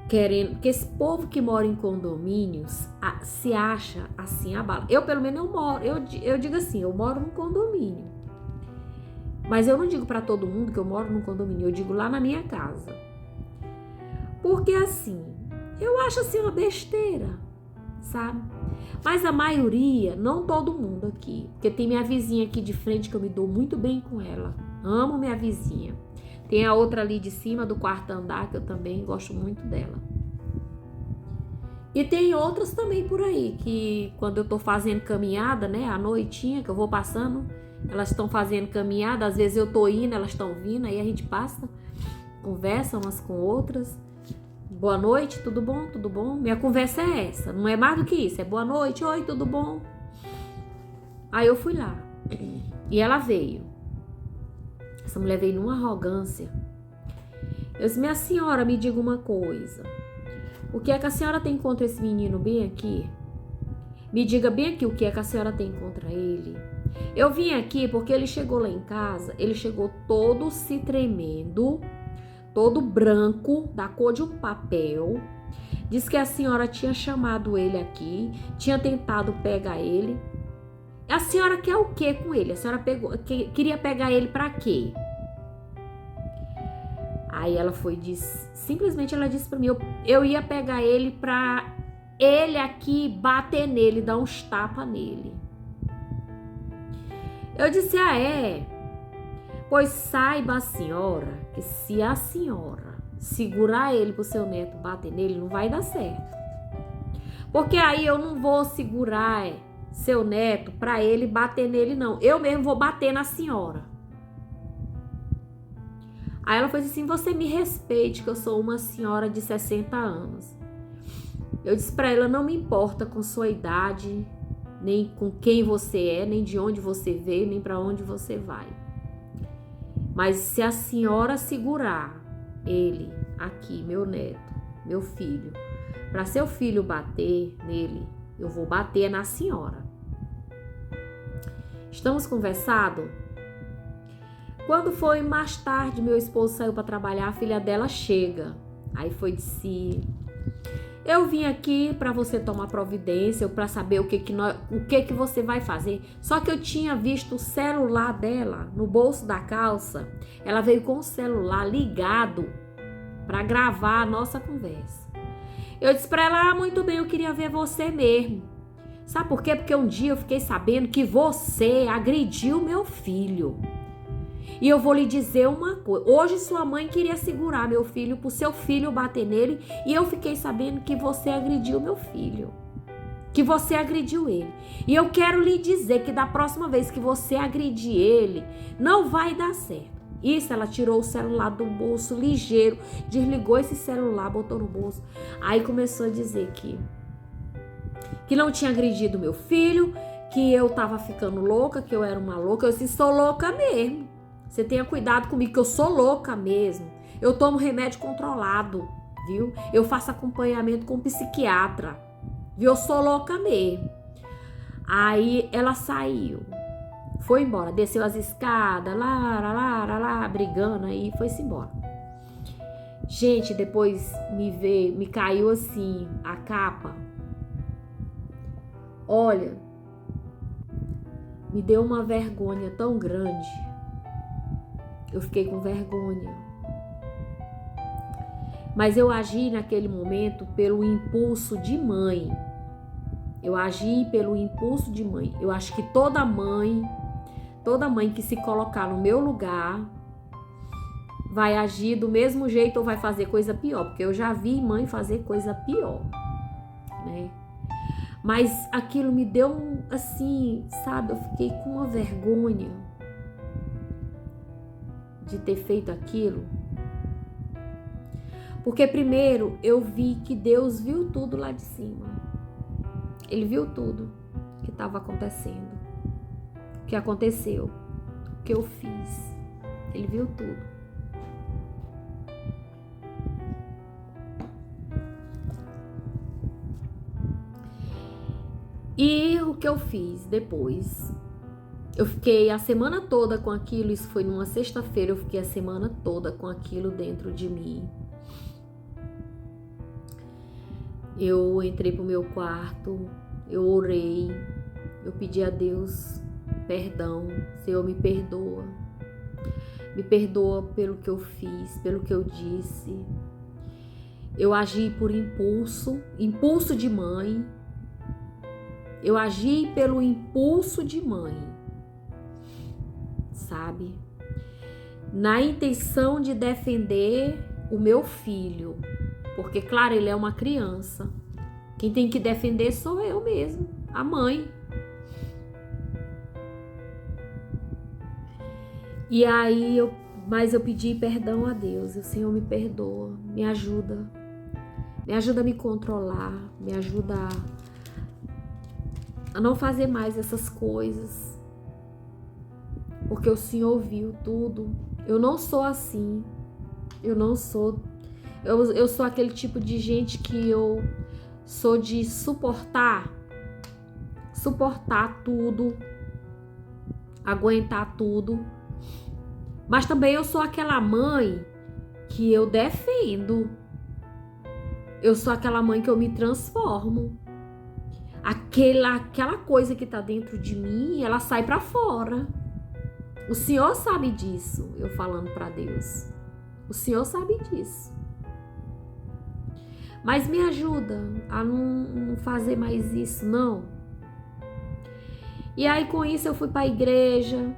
querendo, porque esse povo que mora em condomínios se acha assim, abala. Eu, pelo menos, eu digo assim, eu moro num condomínio, mas eu não digo pra todo mundo que eu moro num condomínio, eu digo lá na minha casa, porque assim, eu acho assim uma besteira, sabe? Mas a maioria, não todo mundo aqui, porque tem minha vizinha aqui de frente que eu me dou muito bem com ela, amo minha vizinha. Tem a outra ali de cima do 4º andar que eu também gosto muito dela. E tem outras também por aí que quando eu tô fazendo caminhada, né, à noitinha que eu vou passando, elas estão fazendo caminhada, às vezes eu tô indo, elas estão vindo, aí a gente passa, conversa umas com outras. Boa noite, tudo bom? Tudo bom? Minha conversa é essa, não é mais do que isso, é boa noite, oi, tudo bom? Aí eu fui lá e ela veio. Essa mulher veio numa arrogância. Eu disse, minha senhora, me diga uma coisa. O que é que a senhora tem contra esse menino bem aqui? Me diga bem aqui o que é que a senhora tem contra ele. Eu vim aqui porque ele chegou lá em casa, ele chegou todo se tremendo, todo branco, da cor de um papel. Diz que a senhora tinha chamado ele aqui, tinha tentado pegar ele. A senhora quer o que com ele? A senhora queria pegar ele pra quê? Aí ela simplesmente ela disse pra mim, eu ia pegar ele pra ele aqui bater nele, dar uns tapas nele. Eu disse, é? Pois saiba a senhora que se a senhora segurar ele pro seu neto bater nele, não vai dar certo. Porque aí eu não vou segurar seu neto pra ele bater nele, não. Eu mesmo vou bater na senhora. Aí ela falou assim, você me respeite que eu sou uma senhora de 60 anos. Eu disse pra ela, não me importa com sua idade, nem com quem você é, nem de onde você veio, nem pra onde você vai. Mas se a senhora segurar ele aqui, meu neto, meu filho, para seu filho bater nele, eu vou bater na senhora. Estamos conversando? Quando foi mais tarde, meu esposo saiu para trabalhar, a filha dela chega. Aí foi disse, eu vim aqui para você tomar providência, para saber o que você vai fazer. Só que eu tinha visto o celular dela no bolso da calça. Ela veio com o celular ligado para gravar a nossa conversa. Eu disse para ela, muito bem, eu queria ver você mesmo. Sabe por quê? Porque um dia eu fiquei sabendo que você agrediu meu filho. E eu vou lhe dizer uma coisa. Hoje sua mãe queria segurar meu filho pro seu filho bater nele. E eu fiquei sabendo que você agrediu meu filho. Que você agrediu ele. E eu quero lhe dizer que da próxima vez que você agredir ele, não vai dar certo. Isso, ela tirou o celular do bolso ligeiro, desligou esse celular, botou no bolso. Aí começou a dizer que não tinha agredido meu filho, que eu tava ficando louca, que eu era uma louca. Eu disse, sou louca mesmo. Você tenha cuidado comigo, que eu sou louca mesmo. Eu tomo remédio controlado, viu? Eu faço acompanhamento com psiquiatra, viu? Eu sou louca mesmo. Aí ela saiu, foi embora, desceu as escadas, lá, brigando aí, foi-se embora. Gente, depois me caiu assim, a capa. Olha, me deu uma vergonha tão grande. Eu fiquei com vergonha. Mas eu agi naquele momento pelo impulso de mãe. Eu agi pelo impulso de mãe. Eu acho que toda mãe que se colocar no meu lugar vai agir do mesmo jeito ou vai fazer coisa pior. Porque eu já vi mãe fazer coisa pior, né? Mas aquilo me deu assim, sabe? Eu fiquei com uma vergonha de ter feito aquilo. Porque primeiro eu vi que Deus viu tudo lá de cima. Ele viu tudo que estava acontecendo, o que aconteceu, o que eu fiz. Ele viu tudo. E o que eu fiz depois? Eu fiquei a semana toda com aquilo, isso foi numa sexta-feira, eu fiquei a semana toda com aquilo dentro de mim. Eu entrei pro meu quarto, eu orei, eu pedi a Deus perdão, Senhor, me perdoa pelo que eu fiz, pelo que eu disse. Eu agi por impulso de mãe, eu agi pelo impulso de mãe, sabe? Na intenção de defender o meu filho, porque, claro, ele é uma criança. Quem tem que defender sou eu mesmo, a mãe. E aí, mas eu pedi perdão a Deus. O Senhor me perdoa, me ajuda a me controlar, me ajuda a não fazer mais essas coisas. Porque o Senhor viu tudo. Eu não sou assim. Eu sou aquele tipo de gente que eu sou de suportar tudo. aguentar tudo. Mas também eu sou aquela mãe que eu defendo. Eu sou aquela mãe que eu me transformo. Aquela coisa que tá dentro de mim, ela sai pra fora. O Senhor sabe disso, eu falando pra Deus. O Senhor sabe disso. Mas me ajuda a não fazer mais isso, não. E aí com isso eu fui pra igreja.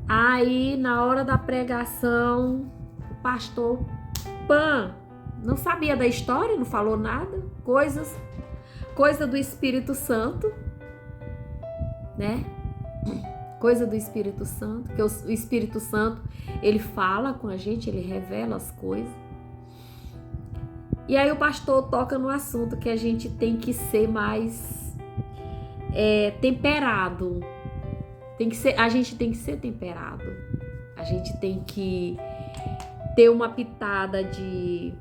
Aí na hora da pregação, o pastor não sabia da história, não falou nada. Coisa do Espírito Santo, né? Coisa do Espírito Santo, porque o Espírito Santo, ele fala com a gente, ele revela as coisas. E aí o pastor toca no assunto que a gente tem que ser mais temperado. A gente tem que ser temperado. A gente tem que ter uma pitada de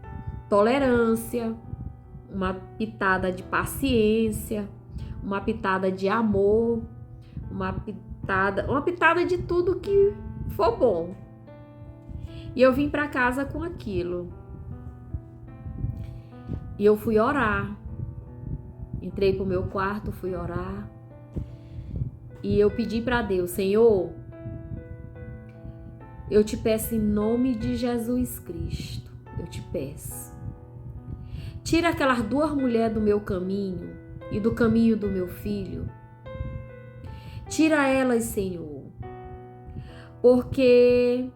tolerância, uma pitada de paciência, uma pitada de amor, uma pitada de tudo que for bom. E eu vim para casa com aquilo. E eu fui orar. Entrei pro meu quarto, fui orar. E eu pedi para Deus, Senhor, eu te peço em nome de Jesus Cristo, eu te peço. Tira aquelas duas mulheres do meu caminho e do caminho do meu filho. Tira elas, Senhor. Porque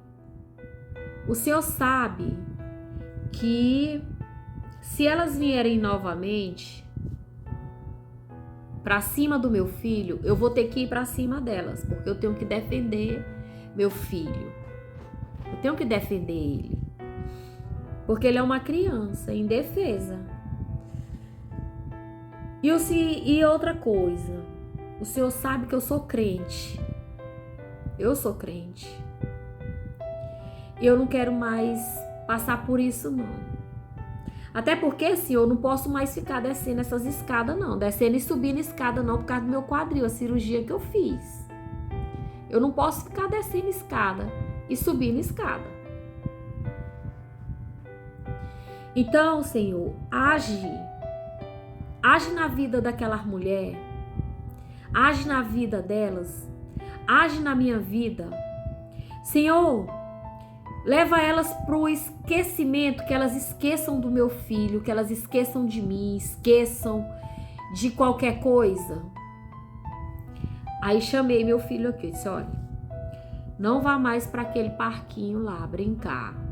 o Senhor sabe que se elas vierem novamente para cima do meu filho, eu vou ter que ir para cima delas, porque eu tenho que defender meu filho. Eu tenho que defender ele. Porque ele é uma criança indefesa. E outra coisa, o Senhor sabe que eu sou crente. Eu sou crente. E eu não quero mais passar por isso, não. Até porque, Senhor, eu não posso mais ficar descendo essas escadas, não. Descendo e subindo escada, não, por causa do meu quadril, a cirurgia que eu fiz. Eu não posso ficar descendo escada e subindo escada. Então, Senhor, age na vida daquela mulher, age na vida delas, age na minha vida. Senhor, leva elas para o esquecimento, que elas esqueçam do meu filho, que elas esqueçam de mim, esqueçam de qualquer coisa. Aí chamei meu filho aqui, disse, olha, não vá mais para aquele parquinho lá brincar.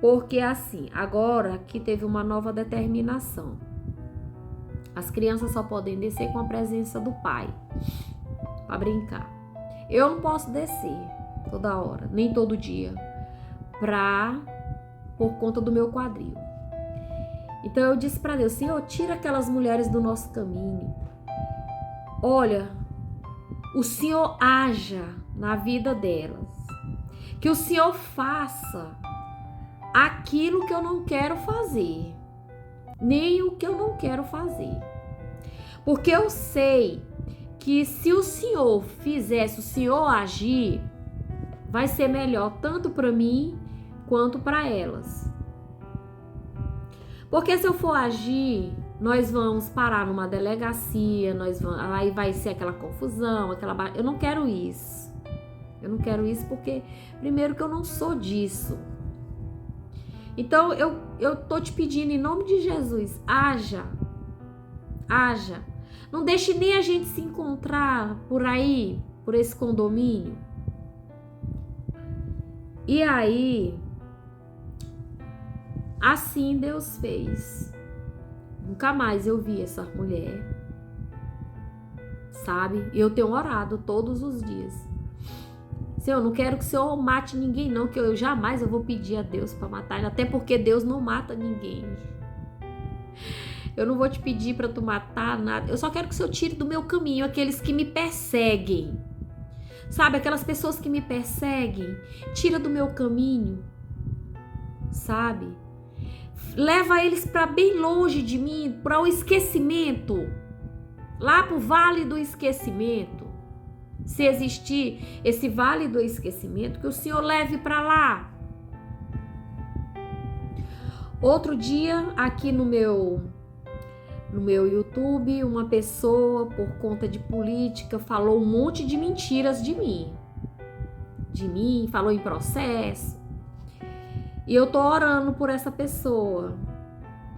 Porque assim, agora que teve uma nova determinação. As crianças só podem descer com a presença do pai para brincar. Eu não posso descer toda hora, nem todo dia, por conta do meu quadril. Então eu disse para Deus, Senhor, tira aquelas mulheres do nosso caminho. Olha, o Senhor haja na vida delas. Que o Senhor faça aquilo que eu não quero fazer, nem o que eu não quero fazer. Porque eu sei que se o Senhor fizesse, o Senhor agir, vai ser melhor tanto para mim quanto para elas. Porque se eu for agir, nós vamos parar numa delegacia, aí vai ser aquela confusão, eu não quero isso. Eu não quero isso porque, primeiro, que eu não sou disso. Então, eu tô te pedindo em nome de Jesus, haja. Não deixe nem a gente se encontrar por aí, por esse condomínio. E aí, assim Deus fez. Nunca mais eu vi essa mulher, sabe? E eu tenho orado todos os dias. Senhor, eu não quero que o Senhor mate ninguém, não, que eu jamais vou pedir a Deus para matar, até porque Deus não mata ninguém. Eu não vou te pedir para tu matar nada. Eu só quero que o Senhor tire do meu caminho aqueles que me perseguem. Sabe, aquelas pessoas que me perseguem, tira do meu caminho, sabe? Leva eles para bem longe de mim, para o esquecimento, lá para o vale do esquecimento. Se existir esse vale do esquecimento, que o Senhor leve para lá. Outro dia, aqui no meu YouTube, uma pessoa, por conta de política, falou um monte de mentiras de mim. Falou em processo. E eu tô orando por essa pessoa.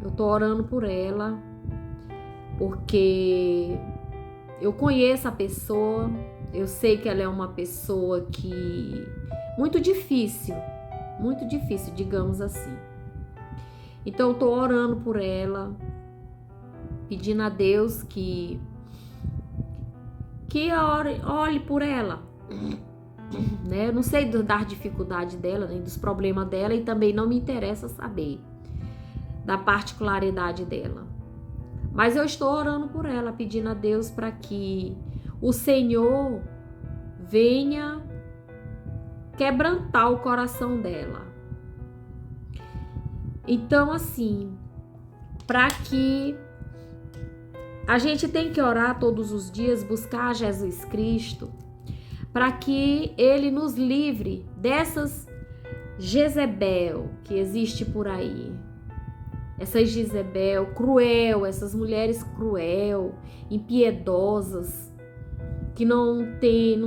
Eu tô orando por ela, porque eu conheço a pessoa, eu sei que ela é uma pessoa que muito difícil, digamos assim. Então eu tô orando por ela, pedindo a Deus que olhe por ela, né? Eu não sei das dificuldades dela, nem dos problemas dela, e também não me interessa saber da particularidade dela. Mas eu estou orando por ela, pedindo a Deus para que o Senhor venha quebrantar o coração dela. Então, assim, para que a gente tem que orar todos os dias, buscar Jesus Cristo, para que Ele nos livre dessas Jezebel que existe por aí. Essa Jezebel cruel, essas mulheres cruel, impiedosas, que não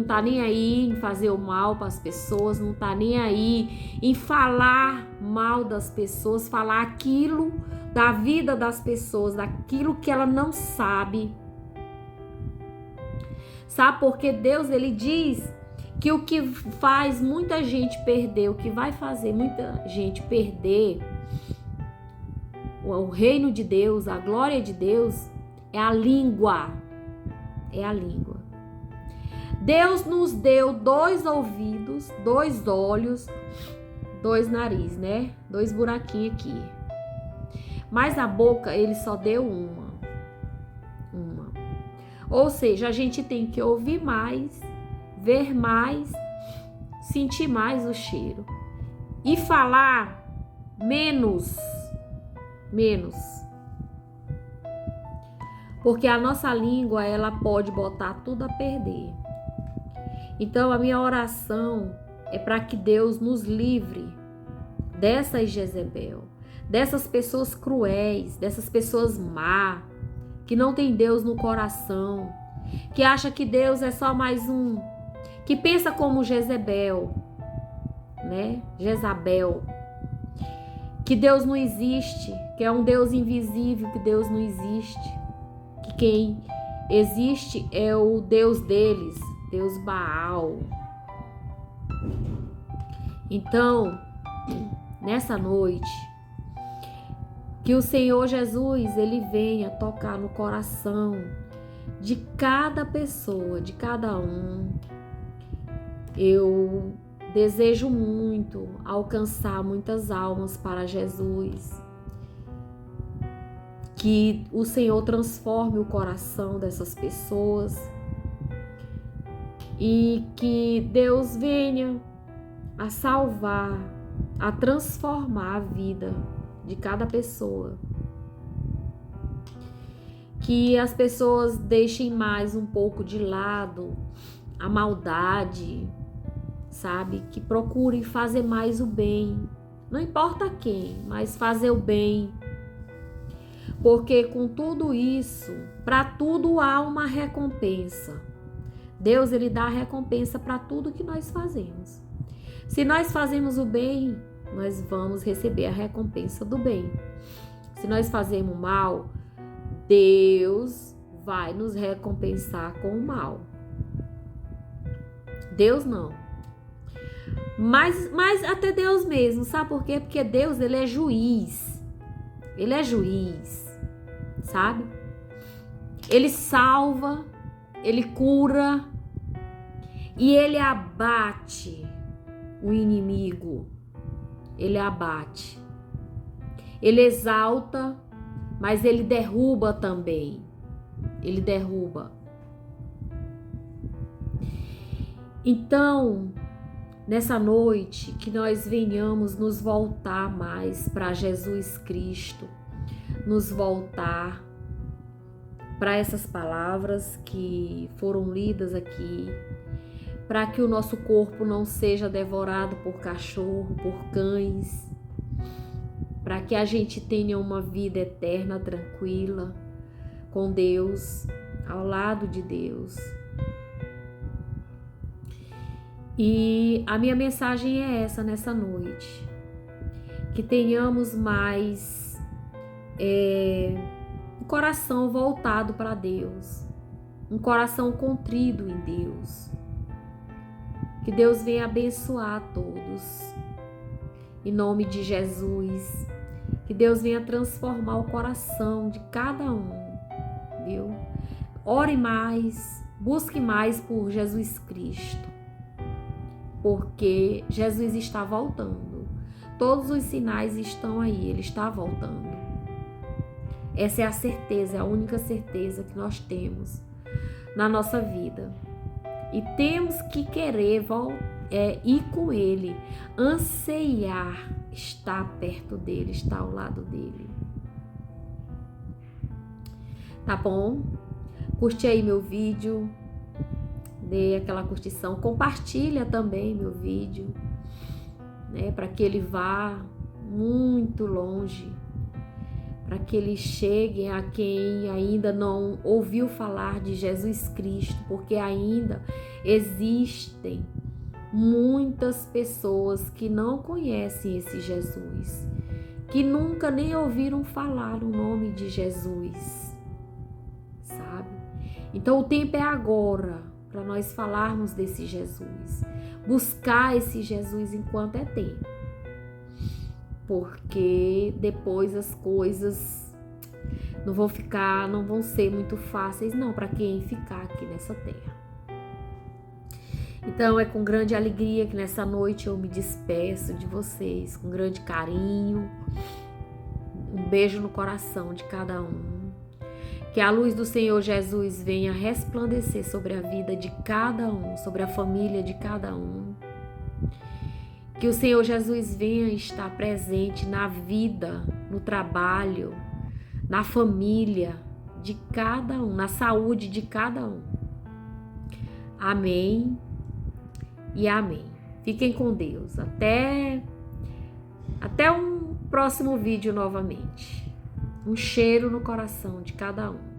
tá nem aí em fazer o mal para as pessoas, não tá nem aí em falar mal das pessoas, falar aquilo da vida das pessoas, daquilo que ela não sabe. Sabe, porque Deus, ele diz que o que faz muita gente perder, o que vai fazer muita gente perder o reino de Deus, a glória de Deus, é a língua. É a língua. Deus nos deu 2 ouvidos, 2 olhos, 2 narizes, né? 2 buraquinhos aqui. Mas a boca, ele só deu uma. Ou seja, a gente tem que ouvir mais, ver mais, sentir mais o cheiro. E falar menos. Porque a nossa língua, ela pode botar tudo a perder. Então a minha oração é para que Deus nos livre dessas Jezebel, dessas pessoas cruéis, dessas pessoas má, que não tem Deus no coração, que acha que Deus é só mais um, que pensa como Jezebel, né? Jezabel. Que Deus não existe, que é um Deus invisível, que Deus não existe, que quem existe é o Deus deles, Deus Baal. Então, nessa noite, que o Senhor Jesus, ele venha tocar no coração de cada pessoa, de cada um. Eu desejo muito alcançar muitas almas para Jesus. Que o Senhor transforme o coração dessas pessoas e que Deus venha a salvar, a transformar a vida de cada pessoa. Que as pessoas deixem mais um pouco de lado a maldade, sabe? Que procurem fazer mais o bem. Não importa quem, mas fazer o bem. Porque com tudo isso, para tudo há uma recompensa. Deus, ele dá a recompensa para tudo que nós fazemos. Se nós fazemos o bem, nós vamos receber a recompensa do bem. Se nós fazemos o mal, Deus vai nos recompensar com o mal. Deus não. Mas até Deus mesmo, sabe por quê? Porque Deus, ele é juiz. Ele é juiz, sabe? Ele salva, ele cura e ele abate o inimigo. Ele abate. Ele exalta, mas ele derruba também. Ele derruba. Então, nessa noite, que nós venhamos nos voltar mais para Jesus Cristo, nos voltar para essas palavras que foram lidas aqui para que o nosso corpo não seja devorado por cachorro, por cães, para que a gente tenha uma vida eterna, tranquila, com Deus, ao lado de Deus. E a minha mensagem é essa nessa noite, que tenhamos mais um coração voltado para Deus, um coração contrido em Deus, que Deus venha abençoar a todos, em nome de Jesus, que Deus venha transformar o coração de cada um, viu? Ore mais, busque mais por Jesus Cristo, porque Jesus está voltando. Todos os sinais estão aí, Ele está voltando. Essa é a certeza, é a única certeza que nós temos na nossa vida. E temos que querer ir com Ele, anseiar estar perto dEle, estar ao lado dEle. Tá bom? Curte aí meu vídeo, dê aquela curtição, compartilha também meu vídeo, né, para que ele vá muito longe, para que ele chegue a quem ainda não ouviu falar de Jesus Cristo, porque ainda existem muitas pessoas que não conhecem esse Jesus, que nunca nem ouviram falar no nome de Jesus, sabe? Então o tempo é agora para nós falarmos desse Jesus, buscar esse Jesus enquanto é tempo, porque depois as coisas não vão ser muito fáceis não para quem ficar aqui nessa terra. Então é com grande alegria que nessa noite eu me despeço de vocês, com grande carinho, um beijo no coração de cada um. Que a luz do Senhor Jesus venha resplandecer sobre a vida de cada um, sobre a família de cada um. Que o Senhor Jesus venha estar presente na vida, no trabalho, na família de cada um, na saúde de cada um. Amém e amém. Fiquem com Deus. Até um próximo vídeo novamente. Um cheiro no coração de cada um.